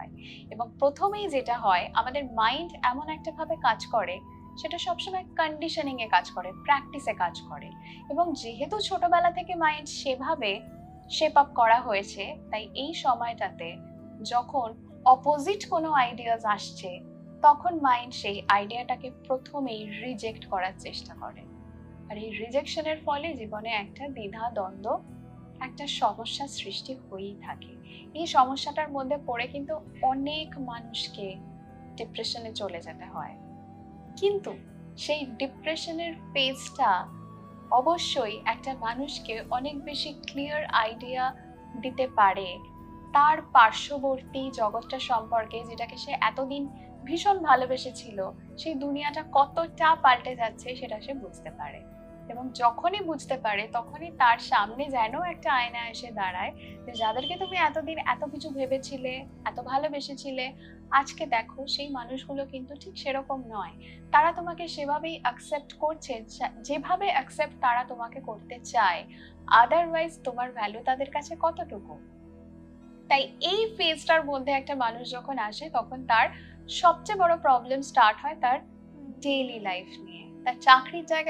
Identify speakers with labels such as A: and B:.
A: হয়। এবং প্রথমেই যেটা হয়, আমাদের মাইন্ড এমন একটা ভাবে কাজ করে, সেটা সবসময় কন্ডিশনিং এ কাজ করে, প্র্যাকটিসে কাজ করে। এবং যেহেতু ছোটবেলা থেকে মাইন্ড সেভাবে শেপ আপ করা হয়েছে, তাই এই সময়টাতে যখন অপোজিট কোনো আইডিয়াস আসছে, তখন মাইন্ড সেই আইডিয়াটাকে প্রথমেই রিজেক্ট করার চেষ্টা করে। আর এই রিজেকশনের ফলে জীবনে একটা দ্বিধা দ্বন্দ্ব, একটা সমস্যার সৃষ্টি হয়েই থাকে। এই সমস্যাটার মধ্যে পড়ে কিন্তু অনেক মানুষকে ডিপ্রেশনে চলে যেতে হয়। কিন্তু সেই ডিপ্রেশনের ফেজটা অবশ্যই একটা মানুষকে অনেক বেশি ক্লিয়ার আইডিয়া দিতে পারে তার পার্শ্ববর্তী জগৎটা সম্পর্কে, যেটাকে সে এতদিন ভীষণ ভালোবেসেছিল, সেই দুনিয়াটা কতটা পাল্টে যাচ্ছে সেটা সে বুঝতে পারে। এবং যখনই বুঝতে পারে, তখনই তার সামনে যেন একটা আয়না এসে দাঁড়ায়, যে যাদেরকে তুমি এতদিন এত কিছু ভেবেছিলে, এত ভালোবেসেছিলে, আজকে দেখো সেই মানুষগুলো কিন্তু ঠিক সেরকম নয়। তারা তোমাকে সেভাবেই অ্যাকসেপ্ট করছে, যেভাবে অ্যাকসেপ্ট তারা তোমাকে করতে চায়। আদারওয়াইজ তোমার ভ্যালু তাদের কাছে কতটুকু? তাই এই ফেজটার মধ্যে একটা মানুষ যখন আসে, তখন তার সবচেয়ে বড় প্রবলেম স্টার্ট হয় তার ডেইলি লাইফ নিয়ে। তার চাকরির জায়গায়